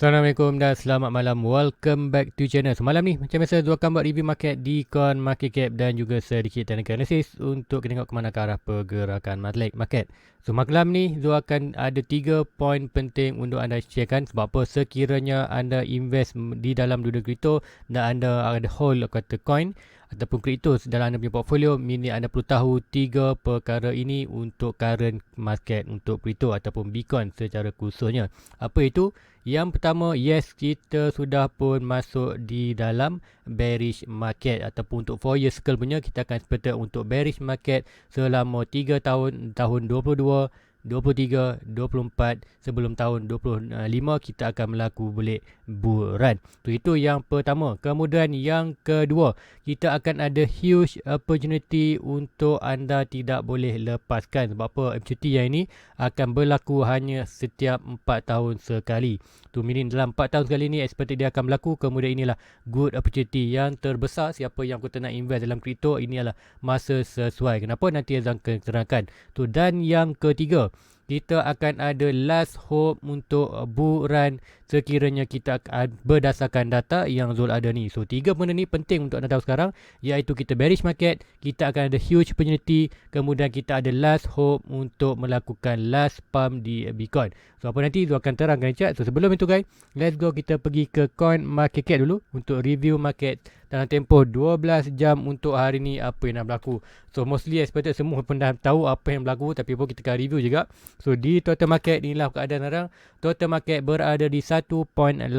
Assalamualaikum dan selamat malam. Welcome back to channel. Semalam ni macam biasa Zul akan buat review market di coin market cap dan juga sedikit technical analysis untuk kita tengok ke mana arah pergerakan market. So malam ni Zul akan ada 3 poin penting untuk anda sharekan. Sebab apa? Sekiranya anda invest di dalam dunia kripto dan anda ada hold kata coin ataupun kripto dalam anda punya portfolio, ini anda perlu tahu 3 perkara ini untuk current market untuk kripto ataupun Bitcoin secara khususnya. Apa itu? Yang pertama, yes, kita sudah pun masuk di dalam bearish market ataupun untuk 4 year cycle punya kita akan expect untuk bearish market selama 3 tahun, tahun 22, 23, 24 sebelum tahun 25 kita akan melakukan bulik bull run. Itu yang pertama. Kemudian yang kedua, kita akan ada huge opportunity untuk anda tidak boleh lepaskan. Sebab apa? Opportunity yang ini akan berlaku hanya setiap 4 tahun sekali. Meaning dalam 4 tahun sekali ni expected dia akan berlaku. Kemudian inilah good opportunity yang terbesar. Siapa yang kata nak invest dalam kripto, ini adalah masa sesuai. Kenapa? Nanti Azam akan terangkan. Dan yang ketiga, kita akan ada last hope untuk bull run sekiranya kita berdasarkan data yang Zul ada ni. So 3 benda ni penting untuk anda tahu sekarang, iaitu kita bearish market, kita akan ada huge opportunity, kemudian kita ada last hope untuk melakukan last pump di Bitcoin. So apa nanti Zul akan terangkan chat. So sebelum itu guys, let's go kita pergi ke coin market cap dulu untuk review market dalam tempoh 12 jam untuk hari ni apa yang nak berlaku. So mostly expected semua pun dah tahu apa yang berlaku, tapi pun kita akan review juga. So di total market inilah keadaan sekarang. Total market berada di 1.8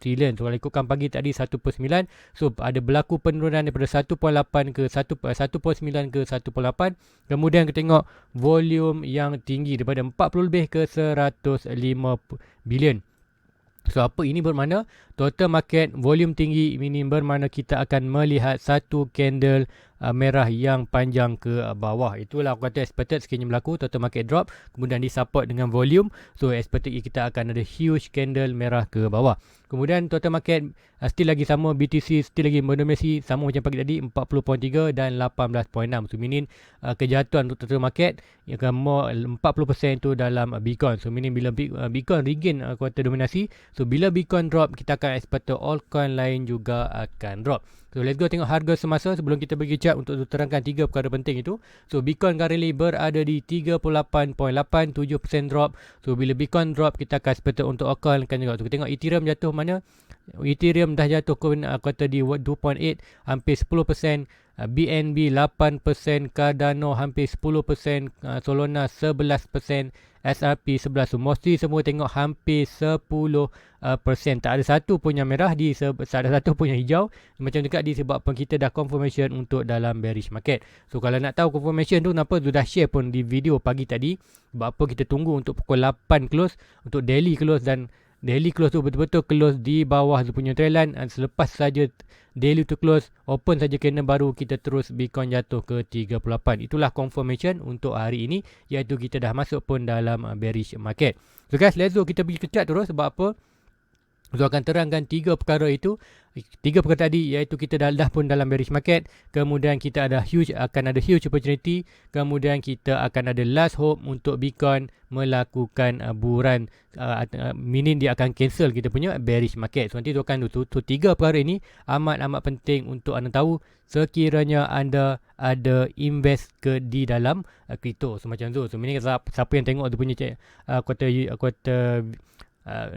trilion. So kalau ikutkan pagi tadi 1.9. So ada berlaku penurunan daripada 1.8 ke 1.9 ke 1.8. Kemudian kita tengok volume yang tinggi daripada 40 lebih ke 105 bilion. So apa ini bermakna? Total market volume tinggi ini bermakna kita akan melihat satu candle merah yang panjang ke bawah. Itulah aku kata expected sekiranya berlaku total market drop, kemudian disupport dengan volume. So expected kita akan ada huge candle merah ke bawah. Kemudian total market still lagi sama, BTC still lagi mendominasi sama macam pagi tadi 40.3 dan 18.6. So meaning kejatuhan untuk total market yang akan more 40% tu dalam Bitcoin. So meaning bila Bitcoin regain kuartal dominasi, so bila Bitcoin drop kita akan expect all coin lain juga akan drop. So let's go tengok harga semasa sebelum kita pergi chart untuk terangkan 3 perkara penting itu. So Bitcoin currently berada di 38.87% drop. So bila Bitcoin drop kita akan expect untuk all coin akan juga. So kita tengok Ethereum jatuh mana? Ethereum dah jatuh ke kata di 2.8 hampir 10%, BNB 8%, Cardano hampir 10%, Solana 11%, SRP 11%. So mostly semua tengok hampir 10%. Tak ada satu pun yang merah, tak ada satu pun yang hijau. Macam dekat disebabkan kita dah confirmation untuk dalam bearish market. So kalau nak tahu confirmation tu kenapa, sudah share pun di video pagi tadi. Sebab apa kita tunggu untuk pukul 8 close untuk daily close, dan daily close tu betul-betul close di bawah tu punya trendline, dan selepas saja daily to close open saja kena baru kita terus Bitcoin jatuh ke 38. Itulah confirmation untuk hari ini, iaitu kita dah masuk pun dalam bearish market. So guys, let's go kita pergi ke chart terus. Sebab apa? So akan terangkan 3 perkara itu. 3 perkara tadi iaitu kita dah pun dalam bearish market, kemudian kita akan ada huge opportunity, kemudian kita akan ada last hope untuk Bitcoin melakukan bull run, meaning dia akan cancel kita punya bearish market. So nanti tu akan tu 3 perkara ini amat penting untuk anda tahu sekiranya anda ada invest di dalam kripto. So macam tu. So meaning siapa yang tengok tu punya kuota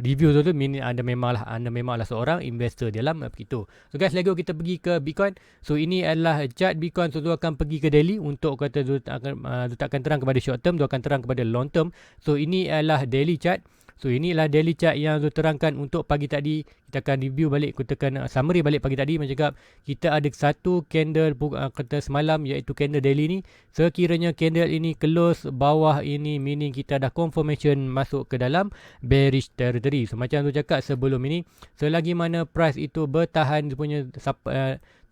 review tu meaning anda memanglah seorang investor dalam kripto. So guys, let's go kita pergi ke Bitcoin. So ini adalah chart Bitcoin. So tu akan pergi ke daily untuk kata tu akan terang kepada short term, tu akan terang kepada long term. So ini adalah daily chart. So inilah daily chart yang saya terangkan untuk pagi tadi. Kita akan review balik, kita akan summary balik pagi tadi. Macam cakap, kita ada satu candle kata semalam, iaitu candle daily ni. Sekiranya candle ini close bawah ini, meaning kita dah confirmation masuk ke dalam bearish territory. So macam tu cakap sebelum ini, selagi mana price itu bertahan dia punya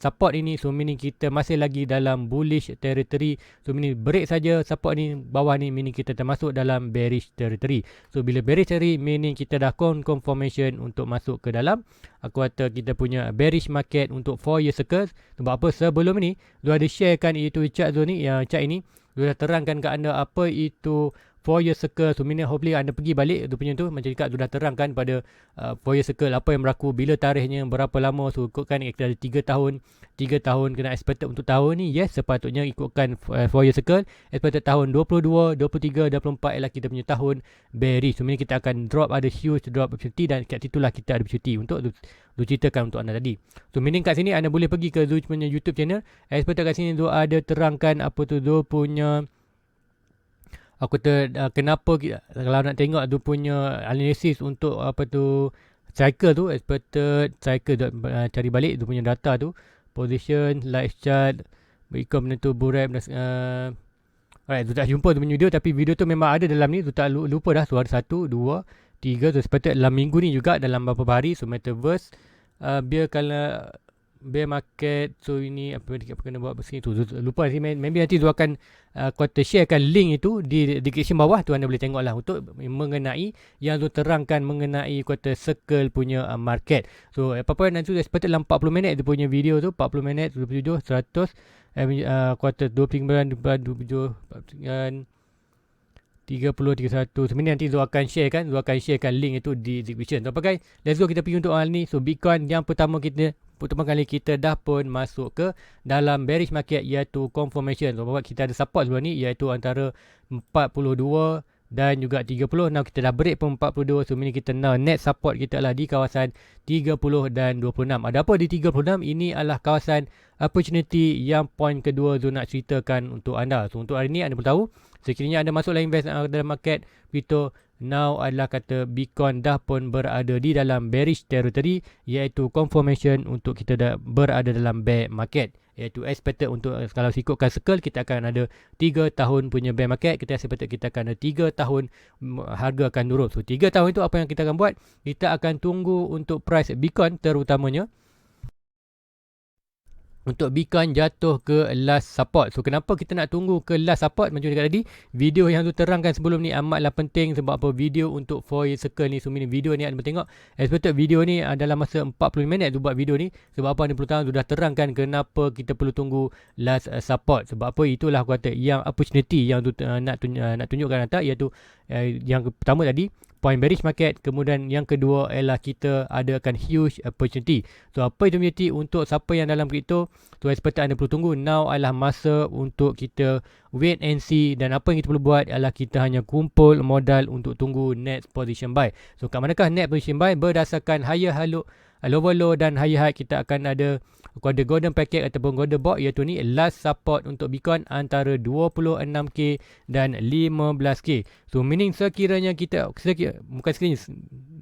support ini, so meaning kita masih lagi dalam bullish territory. So meaning break saja support ni bawah ni, meaning kita termasuk dalam bearish territory. So bila bearish territory, meaning kita dah confirmation untuk masuk ke dalam kuartal kita punya bearish market untuk 4 year cycles. Sebab apa? Sebelum ni Zul ada sharekan itu chart Zul ni, chart ini Zul dah terangkan ke anda apa itu 4 year circle. So meaning hopefully anda pergi balik tu punya tu, macam cakap sudah terangkan pada 4 year circle apa yang berlaku, bila tarikhnya, berapa lama. So ikutkan kita ada 3 tahun, 3 tahun kena expected untuk tahun ni. Yes, sepatutnya ikutkan 4 year circle. Expected tahun 22, 23, 24 ialah kita punya tahun bearish. So meaning kita akan drop, ada huge drop opportunity, dan kat situlah kita ada opportunity untuk Zu ceritakan untuk anda tadi. So meaning kat sini anda boleh pergi ke Zu punya YouTube channel. Expected kat sini Zu ada terangkan apa tu Zu punya, aku kenapa kalau nak tengok tu punya analisis untuk apa tu cycle tu, expected cycle cari balik tu punya data tu, position, live chart, berikut benda tu, burep. Alright, tu tak jumpa tu punya video, tapi video tu memang ada dalam ni. Tu tak lupa dah. So ada 1, 2, 3. So expected dalam minggu ni juga, dalam beberapa hari. So metaverse, kalau bear market. So ini apa kena buat begini tu, lupa sih. Maybe nanti tu akan kuota sharekan link itu di description bawah tu, anda boleh tengok lah untuk mengenai yang tu terangkan mengenai kuota circle punya market. So apa-apa nanti tu expected dalam 40 minit tu punya video tu, 40 minit 27 100 kuota 29 27 30, 31. Sebenarnya nanti Zul akan sharekan link itu di description. So apa guys, let's go, kita pergi untuk hal ni. So Bitcoin yang pertama kali kita dah pun masuk ke dalam bearish market, iaitu confirmation. So kita ada support sebelum ni, iaitu antara 42 dan juga 30. Now kita dah break pun 42. So ini kita net support kita adalah di kawasan 30 dan 26. Ada apa di 36? Ini adalah kawasan opportunity yang point kedua Zul nak ceritakan untuk anda. So untuk hari ni anda perlu tahu, sekiranya anda masuklah invest dalam market crypto, now adalah kata Bitcoin dah pun berada di dalam bearish territory, iaitu confirmation untuk kita dah berada dalam bear market, iaitu expected untuk kalau ikutkan circle kita akan ada 3 tahun punya bear market. Kita expected kita akan ada 3 tahun harga akan turun. So 3 tahun itu apa yang kita akan buat? Kita akan tunggu untuk price Bitcoin terutamanya, untuk Bitcoin jatuh ke last support. So kenapa kita nak tunggu ke last support? Macam cakap tadi, video yang tu terangkan sebelum ni amatlah penting. Sebab apa? Video untuk 4 year circle ni, so video ni anda tengok, expected video ni dalam masa 40 minit tu buat video ni. Sebab apa? Anda perlu tahu, sudah terangkan kenapa kita perlu tunggu last support. Sebab apa? Itulah aku kata yang opportunity yang tu nak tunjukkan anda, iaitu yang pertama tadi point bearish market, kemudian yang kedua ialah kita adakan huge opportunity. So apa itu opportunity untuk siapa yang dalam crypto? So expected anda perlu tunggu, now adalah masa untuk kita wait and see, dan apa yang kita perlu buat adalah kita hanya kumpul modal untuk tunggu next position buy. So kat manakah next position buy? Berdasarkan higher lower low dan higher high, kita akan ada golden packet ataupun golden box, iaitu ni last support untuk Bitcoin antara 26k dan 15k. So meaning sekiranya bukan sekiranya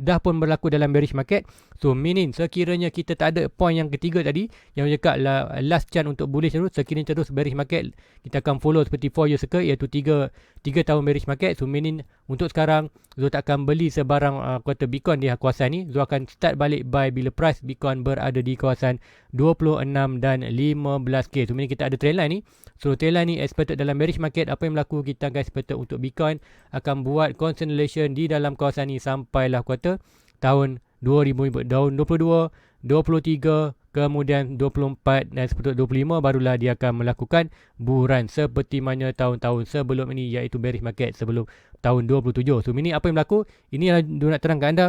dah pun berlaku dalam bearish market, so meaning sekiranya kita tak ada point yang ketiga tadi yang cakap last chance untuk bullish sekiranya terus bearish market, kita akan follow seperti 4 year circle, iaitu 3 tahun bearish market. So meaning untuk sekarang Zul tak akan beli sebarang kuota Bitcoin di kawasan ni. Zul akan start balik buy bila price Bitcoin berada di kawasan 26 dan 15k. So meaning kita ada trend line ni. So trend line ni expected dalam bearish market, apa yang berlaku, kita akan expected untuk Bitcoin akan buat consolidation di dalam kawasan ni sampailah kuota tahun 2022, 23, kemudian 24 dan seperti 25, barulah dia akan melakukan buran seperti mana tahun-tahun sebelum ini, iaitu bearish market sebelum tahun 27. So ini apa yang berlaku? Ini adalah nak terang ke anda,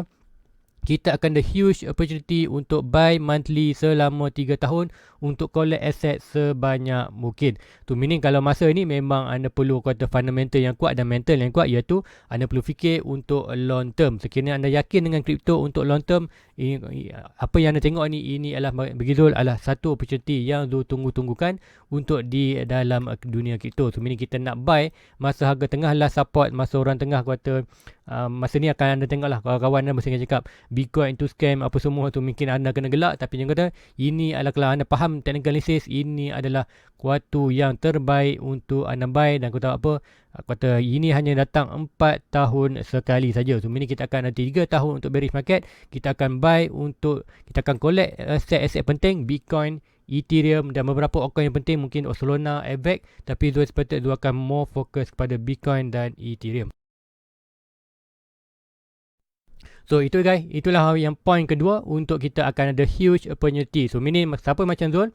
kita akan ada huge opportunity untuk buy monthly selama 3 tahun untuk collect asset sebanyak mungkin. Tu meaning kalau masa ni memang anda perlu kuota fundamental yang kuat dan mental yang kuat, iaitu anda perlu fikir untuk long term. Sekiranya anda yakin dengan crypto untuk long term, apa yang anda tengok ni, ini adalah begitu adalah satu opportunity yang tunggu-tunggukan untuk di dalam dunia crypto. So meaning kita nak buy masa harga tengah last support, masa orang tengah kuota masa ni akan anda tengok lah kawan-kawan anda mesti cakap Bitcoin itu scam apa semua tu, mungkin anda kena gelak. Tapi yang kata ini adalah, kalau anda faham technical analysis, ini adalah kuatu yang terbaik untuk anda buy. Dan aku tahu apa, kata ini hanya datang 4 tahun sekali saja. So ini kita akan ada 3 tahun untuk bearish market. Kita akan buy untuk, kita akan collect aset-aset penting, Bitcoin, Ethereum dan beberapa altcoin yang penting, mungkin Solana, Avax. Tapi Zul expected Zul akan more fokus kepada Bitcoin dan Ethereum. So itu guys, itulah yang point kedua untuk kita akan ada huge opportunity. So meaning siapa macam Zul,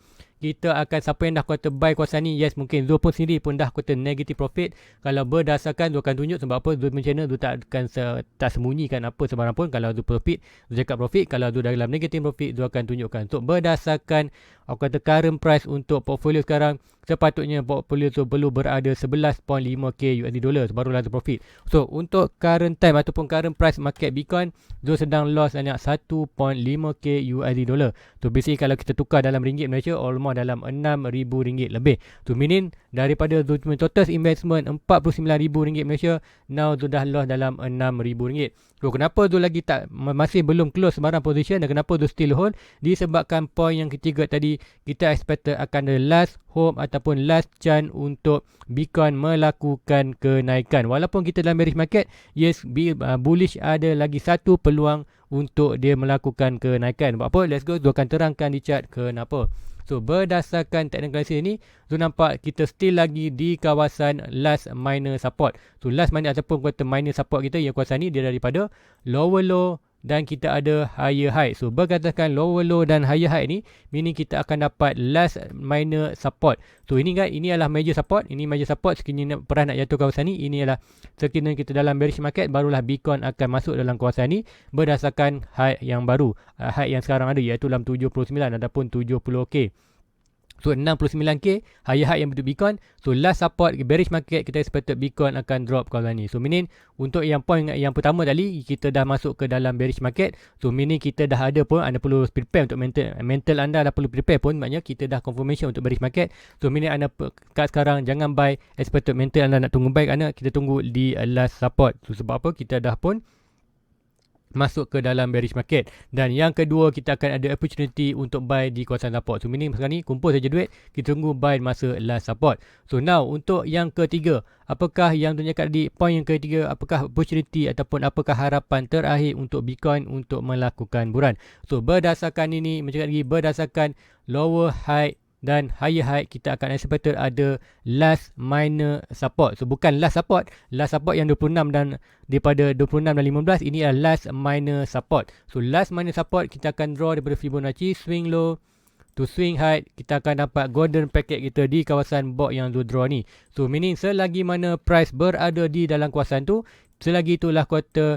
kita akan, siapa yang dah kata buy kawasan ni, yes mungkin Zul pun sendiri pun dah kata negative profit. Kalau berdasarkan Zul akan tunjuk sebab apa, Zul punya channel Zul tak sembunyikan apa sebarang pun. Kalau Zul profit, Zul cakap profit. Kalau Zul dalam negative profit, Zul akan tunjukkan. So berdasarkan aku kata current price untuk portfolio sekarang, sepatutnya portfolio tu perlu berada 11.5k USD dollars barulah Zul profit. So untuk current time ataupun current price market Bitcoin, Zul sedang loss hanya 1.5k USD dollar. So basically kalau kita tukar dalam ringgit Malaysia, almost dalam RM6,000 lebih. So meaning daripada Zul punya total investment RM49,000 Malaysia, now Zul dah loss dalam RM6,000. So kenapa Zul lagi masih belum close sebarang position, dan kenapa Zul still hold? Disebabkan point yang ketiga tadi, kita expect akan ada last hope ataupun last chance untuk Bitcoin melakukan kenaikan. Walaupun kita dalam bearish market, yes, bullish ada lagi satu peluang untuk dia melakukan kenaikan. Buat apa? Let's go. Zul akan terangkan di chart kenapa. So berdasarkan technical analysis ni, Zul nampak kita still lagi di kawasan last minor support. So last minor ataupun kata minor support kita yang kawasan ni, dia daripada lower low dan kita ada higher high. So berkatakan lower low dan higher high ni, meaning kita akan dapat last minor support. So ini kan, ini adalah major support, ini major support. Sekiranya perah nak jatuh kawasan ni, ini adalah sekiranya kita dalam bearish market, barulah Bitcoin akan masuk dalam kawasan ni berdasarkan high yang baru, high yang sekarang ada, iaitu dalam 79 ataupun 70k. So 69k higher high yang bentuk Bitcoin. So last support bearish market, kita expected Bitcoin akan drop kawasan ni. So meaning untuk yang point yang pertama tadi, kita dah masuk ke dalam bearish market. So meaning kita dah ada pun, anda perlu prepare untuk mental anda dah perlu prepare pun, maknanya kita dah confirmation untuk bearish market. So meaning anda kat sekarang jangan buy, expected mental anda nak tunggu buy, kerana kita tunggu di last support. So sebab apa, kita dah pun masuk ke dalam bearish market. Dan yang kedua, kita akan ada opportunity untuk buy di kawasan support. So meaning sekarang ni kumpul saja duit, kita tunggu buy masa last support. So now untuk yang ketiga, apakah yang tunjukkan di point yang ketiga, apakah opportunity ataupun apakah harapan terakhir untuk Bitcoin untuk melakukan buruan. So berdasarkan ini, macam lagi berdasarkan lower high dan higher high, kita akan expected ada last minor support. So bukan last support yang 26 dan daripada 26 dan 15, ini adalah last minor support. So last minor support, kita akan draw daripada Fibonacci swing low to swing high, kita akan dapat golden packet kita di kawasan box yang tu draw ni. So meaning selagi mana price berada di dalam kawasan tu, selagi itulah kuartal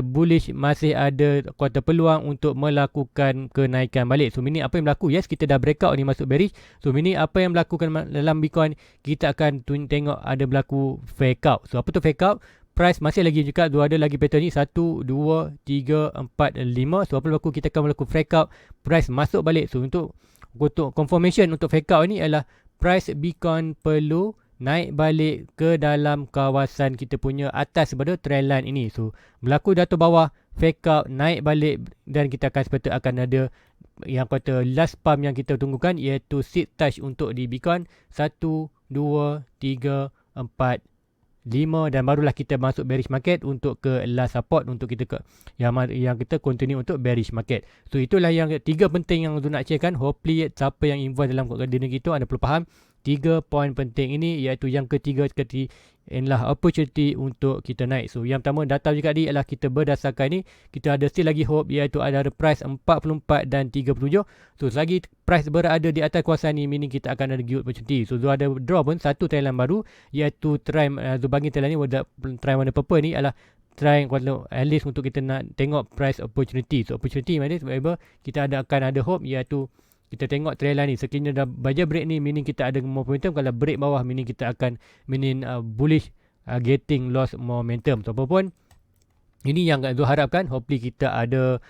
bullish masih ada kuartal peluang untuk melakukan kenaikan balik. So meaning apa yang berlaku? Yes, kita dah breakout ni masuk bearish. So meaning apa yang berlaku dalam Bitcoin, kita akan tengok ada berlaku fake out. So apa tu fake out? Price masih lagi juga, ada lagi pattern ni 1, 2, 3, 4, 5. So apa berlaku? Kita akan berlaku fake out, price masuk balik. So untuk confirmation untuk fake out ni adalah price Bitcoin perlu naik balik ke dalam kawasan kita punya atas pada trend line ini. So berlaku jatuh bawah, fake out, naik balik, dan kita akan seperti akan ada yang kata last pump yang kita tunggukan, iaitu seed touch untuk di Bitcoin 1, 2, 3, 4, 5, dan barulah kita masuk bearish market untuk ke last support untuk kita ke yang kita continue untuk bearish market. So itulah yang tiga penting yang saya nak sharekan. Hopefully siapa yang involve dalam dina kita, anda perlu faham 3 poin penting ini, iaitu yang ketiga adalah opportunity untuk kita naik. So yang pertama, data juga tadi adalah kita berdasarkan ni, kita ada still lagi hope, iaitu ada price 44 dan 37. So selagi price berada di atas kawasan ni, meaning kita akan ada good opportunity. So ada draw pun satu trend baru, iaitu trend bagi trend ni, trend warna purple ni adalah trend at least untuk kita nak tengok price opportunity. So opportunity maknanya sebab kita akan ada hope, iaitu kita tengok trend line ni, sekiranya dah baja break ni, meaning kita ada momentum. Kalau break bawah, meaning kita akan bullish, getting loss momentum. So apa pun, ini yang Zul harapkan. Hopefully kita ada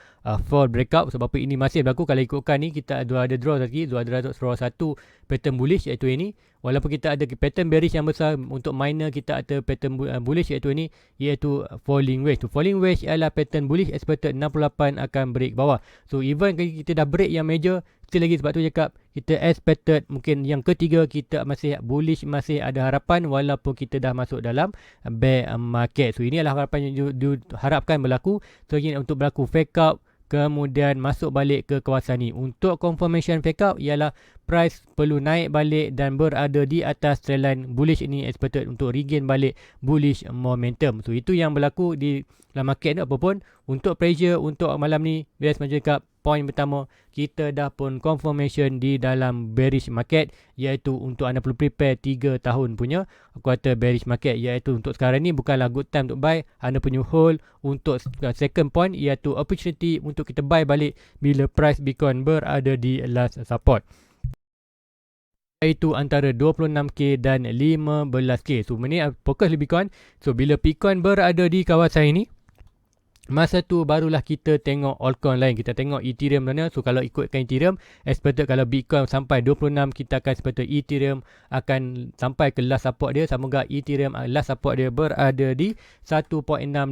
fall breakout. Sebab apa ini masih berlaku. Kalau ikutkan ni, kita ada draw lagi. Zul ada draw satu pattern bullish, iaitu ini. Walaupun kita ada pattern bearish yang besar, untuk minor kita ada pattern bullish, iaitu ini, iaitu falling wedge. So falling wedge adalah pattern bullish, expected 68 akan break bawah. So even kita dah break yang major, still lagi sebab tu cakap kita expected mungkin yang ketiga kita masih bullish, masih ada harapan walaupun kita dah masuk dalam bear market. So ini adalah harapan yang diharapkan berlaku. So ini untuk berlaku fake out, kemudian masuk balik ke kawasan ni. Untuk confirmation fake out ialah price perlu naik balik dan berada di atas trend line bullish ini, expected untuk regain balik bullish momentum. So itu yang berlaku di dalam market ni. Apapun untuk pressure untuk malam ni, bias macam cakap poin pertama, kita dah pun confirmation di dalam bearish market, iaitu untuk anda perlu prepare 3 tahun punya kuartal bearish market, iaitu untuk sekarang ni bukanlah good time untuk buy. Anda punya hold untuk second point, iaitu opportunity untuk kita buy balik bila price Bitcoin berada di last support, iaitu antara 26k dan 15k. So ni fokus lebih Bitcoin. So bila Bitcoin berada di kawasan ini, masa tu barulah kita tengok altcoin lain. Kita tengok Ethereum mana. So kalau ikutkan Ethereum, expected kalau Bitcoin sampai 26, kita akan expected Ethereum akan sampai ke last support dia. Sama juga Ethereum last support dia berada di 1.6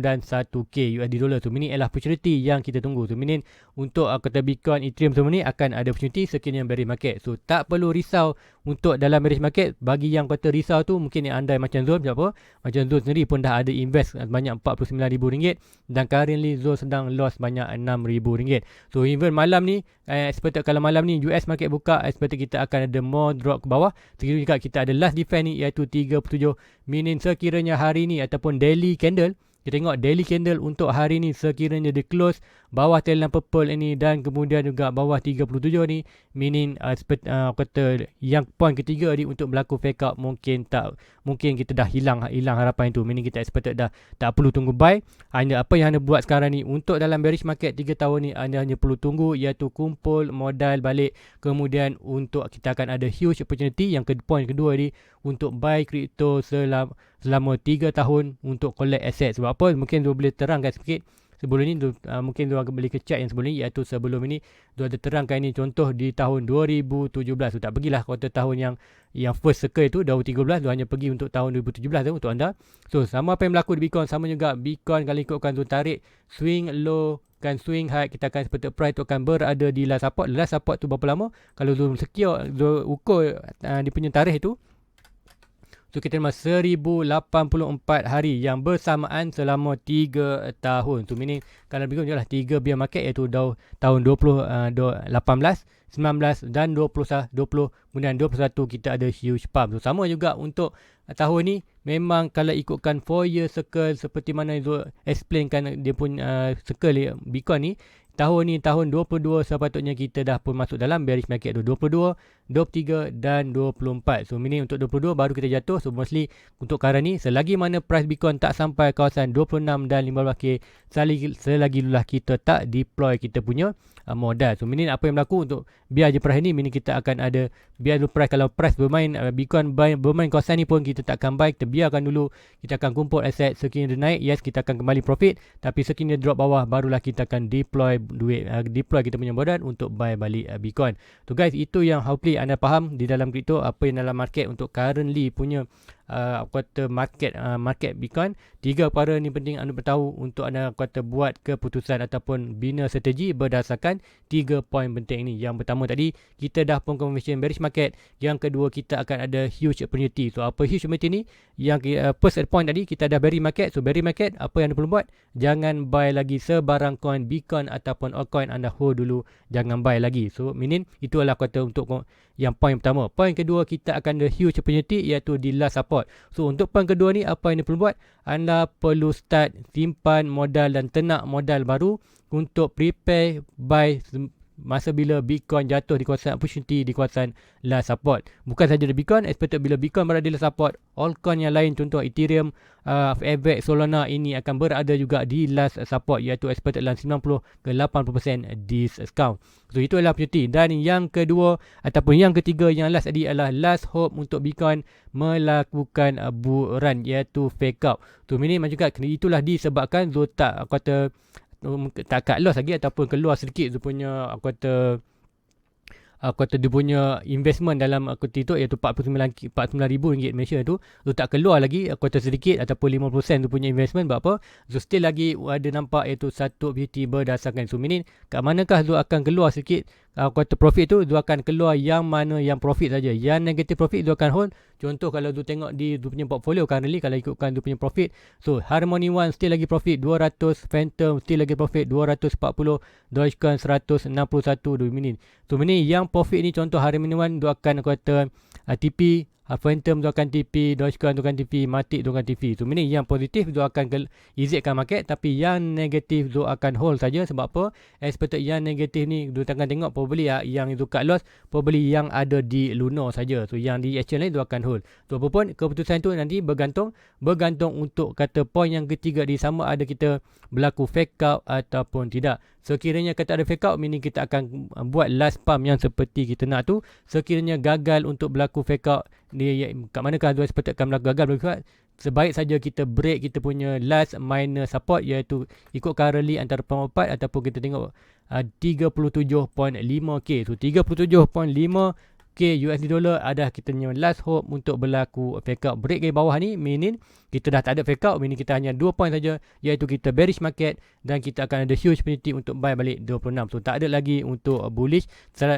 dan 1k USD dollar. So ini adalah opportunity yang kita tunggu. So ini untuk kata Bitcoin, Ethereum semua ni akan ada opportunity sekiranya bearish market. So tak perlu risau untuk dalam bearish market. Bagi yang kata risau tu, mungkin yang anda macam Zul, macam Zul sendiri pun dah ada invest banyak RM49,000, dan currently Zul sedang loss banyak RM6,000. So even malam ni, expected kalau malam ni US market buka, expected kita akan ada more drop ke bawah. Sekiranya juga kita ada last defense ni, iaitu 37, meaning sekiranya hari ni ataupun daily candle, kita tengok daily candle untuk hari ni, sekiranya dia close bawah telan purple ini dan kemudian juga bawah 37 ni, meaning kata yang point ketiga ni untuk berlaku fake out, mungkin kita dah hilang harapan itu, meaning kita expected dah tak perlu tunggu buy. Hanya apa yang anda buat sekarang ni untuk dalam bearish market 3 tahun ni, anda hanya perlu tunggu, iaitu kumpul modal balik, kemudian untuk kita akan ada huge opportunity. Yang point kedua ni untuk buy crypto selama 3 tahun untuk collect asset. Sebab apa? Mungkin dia boleh terangkan sikit sebelum ni, mungkin dia boleh kecek yang sebelum ni, iaitu sebelum ini dia ada terangkan ini contoh di tahun 2017. So, tak pergilah kuartal tahun yang first circle itu 2013, dia hanya pergi untuk tahun 2017 tu untuk anda. So sama apa yang berlaku di Bitcoin, sama juga Bitcoin kalau ikutkan tu tarik swing low kan swing high, kita akan seperti price tu akan berada di last support. Last support tu berapa lama? Kalau zoom secure, zoom ukur dia punya tarikh itu, so kita terima 1084 hari yang bersamaan selama 3 tahun. Tu meaning kalau begitu jelah 3 bear market, iaitu tahun 18, 19 dan 20, kemudian 21 kita ada huge pump. So sama juga untuk tahun ni, memang kalau ikutkan 4 year circle seperti mana Zul explainkan dia pun circle Bitcoin ni, tahun ni tahun 22 sepatutnya kita dah pun masuk dalam bearish market tu, 22, 23 dan 24. So meaning untuk 22 baru kita jatuh. So mostly untuk sekarang ni, selagi mana price Bitcoin tak sampai kawasan 26 dan 15k, selagi itulah kita tak deploy kita punya modal. So meaning apa yang berlaku untuk biar je price ni, meaning kita akan ada biar dulu price, kalau price bermain Bitcoin bermain kawasan ni pun kita tak akan buy, kita biarkan dulu, kita akan kumpul aset. Sekiranya dia naik, yes kita akan kembali profit, tapi sekiranya drop bawah, barulah kita akan deploy duit, deploy kita punya modal untuk buy balik Bitcoin. So guys, itu yang hopefully anda faham di dalam kripto, apa yang dalam market untuk currently punya kata market Bitcoin. 3 perkara ni penting anda bertahu untuk anda kata buat keputusan ataupun bina strategi berdasarkan 3 poin penting ni. Yang pertama tadi, kita dah pun confirmation bearish market. Yang kedua, kita akan ada huge opportunity. So apa huge opportunity ni? Yang first point tadi, kita dah bearish market. So bearish market, apa yang anda perlu buat? Jangan buy lagi sebarang coin Bitcoin ataupun altcoin, anda hold dulu, jangan buy lagi. So meaning itu adalah kata untuk yang poin pertama. Poin kedua, kita akan ada huge opportunity, iaitu di last support. So untuk poin kedua ni, apa yang anda perlu buat? Anda perlu start simpan modal dan tenak modal baru untuk prepare buy masa bila Bitcoin jatuh di kawasan opportunity, di kawasan last support. Bukan saja di Bitcoin, expected bila Bitcoin berada di last support, altcoin yang lain contoh Ethereum, FX, Solana ini akan berada juga di last support, iaitu expected dalam 90 ke 80% discount. So itu adalah opportunity. Dan yang kedua ataupun yang ketiga, yang last tadi adalah last hope untuk Bitcoin melakukan bull run, iaitu fake out. So ini juga itulah disebabkan Zul tak kata tak cut loss lagi ataupun keluar sedikit dia punya aku kata dia punya investment dalam equity tu, iaitu RM49,000 Malaysia tu tak keluar lagi aku kata sedikit ataupun 50% tu punya investment. Sebab apa? So still lagi ada nampak iaitu satu beauty berdasarkan. So meaning kat manakah Zul akan keluar sikit aku kata profit tu, Zul akan keluar yang mana yang profit saja. Yang negative profit Zul akan hold. Contoh kalau Zul tengok di Zul punya portfolio currently, kalau ikutkan Zul punya profit, so Harmony One still lagi profit 200, Phantom still lagi profit 240, Dogecoin 161 minit. So meaning yang profit ni contoh Harmony One Zul akan aku kata TP Phantom tu akan TP, Dogecoin tu akan TP, Matic tu akan TP. So meaning yang positif tu akan exitkan market, tapi yang negatif tu akan hold saja. Sebab apa? Expected yang negatif ni tu akan tengok probably yang itu cut loss, probably yang ada di Lunar saja. So yang di exchange lain tu akan hold. So apapun keputusan tu nanti bergantung untuk kata point yang ketiga di sama ada kita berlaku fake out ataupun tidak. Sekiranya kata ada fake out, meaning kita akan buat last pump yang seperti kita nak tu. Sekiranya gagal untuk berlaku fake out, dia kat manakah tu seperti akan berlaku gagal berlaku fake out, sebaik saja kita break kita punya last minor support, iaitu ikut currently antara 4 ataupun kita tengok 37.5k. So 37.5k USD dollar adalah kita punya last hope untuk berlaku fake out. Break ke bawah ni meaning kita dah tak ada fake out, meaning kita hanya 2 point saja, iaitu kita bearish market dan kita akan ada huge opportunity untuk buy balik 26. So tak ada lagi untuk bullish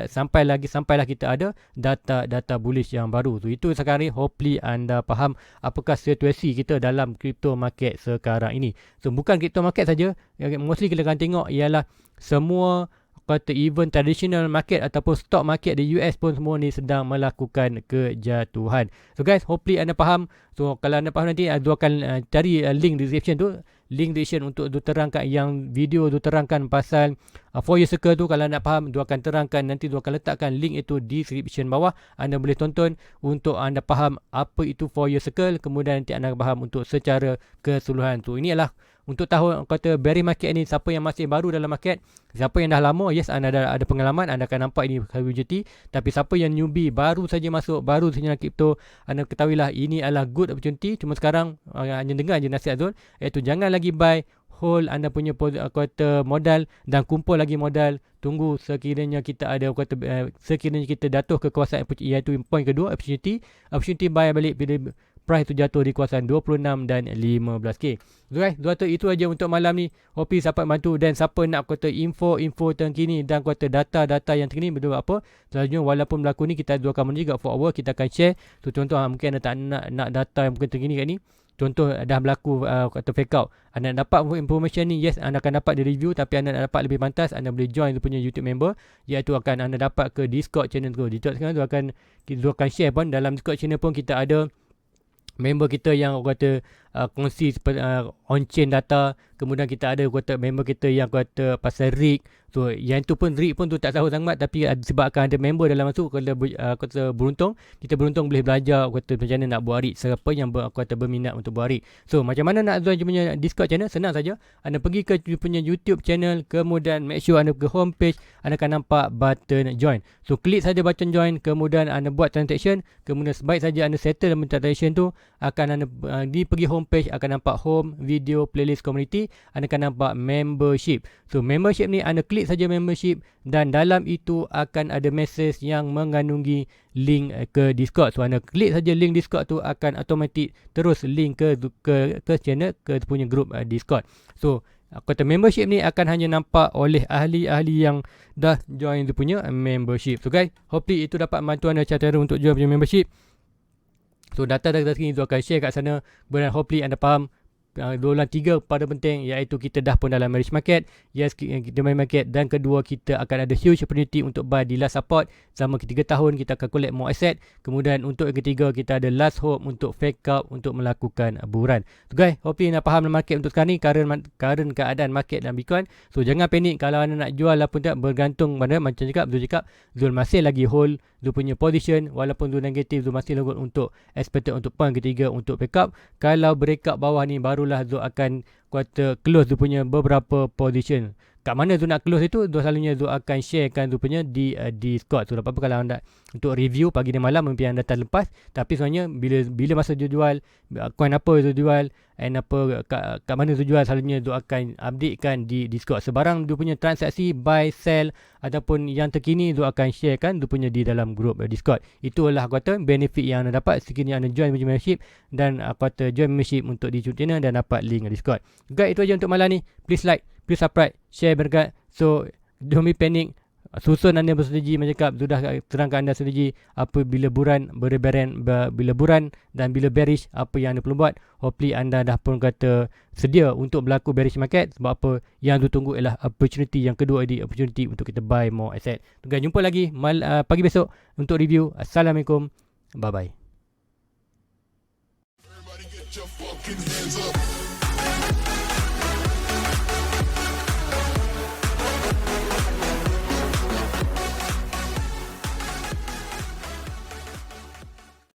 sampailah kita ada data bullish yang baru. So itu sekarang ni, hopefully anda faham apakah situasi kita dalam crypto market sekarang ini. So bukan crypto market saja, mostly kita akan tengok ialah semua kata even traditional market ataupun stock market di US pun semua ni sedang melakukan kejatuhan. So guys, hopefully anda faham. So kalau anda faham nanti Azul akan cari link description tu, link description untuk terangkan yang video tu terangkan pasal Fourier Circle tu. Kalau anda faham, Azul akan terangkan, nanti Azul akan letakkan link itu di description bawah. Anda boleh tonton untuk anda faham apa itu Fourier Circle, kemudian nanti anda faham untuk secara keseluruhan tu. Ini adalah untuk tahun kata bearish market ni, siapa yang masih baru dalam market, siapa yang dah lama, yes anda dah ada pengalaman, anda akan nampak ini opportunity. Tapi siapa yang newbie, baru saja masuk, baru saja nak crypto, anda ketahuilah ini adalah good opportunity. Cuma sekarang hanya dengar je nasihat Azul, iaitu jangan lagi buy, hold anda punya kata modal dan kumpul lagi modal. Tunggu sekiranya kita ada sekiranya kita jatuh ke kawasan iaitu point kedua, opportunity buy balik bila price tu jatuh di kawasan 26 dan 15k. So guys, itu aja untuk malam ni. Hope dapat bantu, dan siapa nak kata info terkini dan kata data yang terkini betul apa, selalunya walaupun berlaku ni kita akan juga for hour kita akan share. So contoh mungkin anda tak nak data yang mungkin terkini kat ni. Contoh dah berlaku kata fake out, anda dapat information ni, yes anda akan dapat di review. Tapi anda nak dapat lebih pantas, anda boleh join tu punya YouTube member, iaitu akan anda dapat ke Discord channel tu. Discord sekarang tu akan share pun. Dalam Discord channel pun kita ada member kita yang kata kongsi on-chain data. Kemudian kita ada kata member kita yang kata pasal rig. So yang tu pun rig pun tu tak tahu sangat, tapi sebabkan ada member dalam masuk, kalau kata beruntung, kita beruntung boleh belajar kata macam mana nak buat rig, siapa yang kata berminat untuk buat rig. So macam mana nak join punya Discord channel? Senang saja, anda pergi ke punya YouTube channel, kemudian make sure anda ke homepage, anda akan nampak button join. So klik saja button join, kemudian anda buat transaction, kemudian sebaik saja anda settle transaction tu, akan anda pergi homepage, akan nampak home, video, playlist, community, anda akan nampak membership. So membership ni anda klik saja membership, dan dalam itu akan ada message yang mengandungi link ke Discord. So anda klik saja link Discord tu, akan automatic terus link ke channel, ke punya group Discord. So kata membership ni akan hanya nampak oleh ahli-ahli yang dah join tu punya membership. So guys, hopefully itu dapat bantu anda cara untuk join punya membership. So data-data ini tu akan share kat sana. Kemudian hopefully anda faham Dolan 3 pada penting, iaitu kita dah pun dalam bearish market, yes kita main market, dan kedua kita akan ada huge opportunity untuk buy di last support selama 3 tahun, kita akan collect more asset. Kemudian untuk yang ketiga kita ada last hope untuk fake out, untuk melakukan buran. So guys, hopefully anda faham market untuk sekarang ni, current keadaan market dan Bitcoin. So jangan panik kalau anda nak jual ataupun tak, bergantung pada macam Zul cakap, Zul masih lagi hold Zul punya position, walaupun Zul negatif, Zul masih lagi untuk expected untuk point ketiga untuk fake out. Kalau breakout bawah ni barulah Zul akan close Zul punya beberapa position. Kat mana Zul nak close itu, Zul selalunya Zul akan sharekan Zul punya di Discord. So apa-apa kalau anda untuk review pagi dan malam, mungkin anda terlepas. Tapi sebenarnya bila masa Zul jual, coin apa Zul jual, and apa kat mana Zul jual, selalunya Zul akan updatekan di Discord. Sebarang Zul punya transaksi buy, sell ataupun yang terkini, Zul akan sharekan Zul punya di dalam group Discord. Itulah kata benefit yang anda dapat sekiranya anda join membership, dan kata join membership untuk di YouTube channel dan dapat link Discord. Guys, itu aja untuk malam ni. Please like, please subscribe, share berkat. So don't be panic. Susun anda berstrategi, macam cakap sudah terangkan anda strategi apa bila buran bila buran dan bila bearish apa yang anda perlu buat. Hopefully anda dah pun kata sedia untuk berlaku bearish market. Sebab apa yang tu tunggu ialah opportunity yang kedua, di opportunity untuk kita buy more asset. Jumpa lagi pagi besok untuk review. Assalamualaikum, bye bye. your fucking hands up.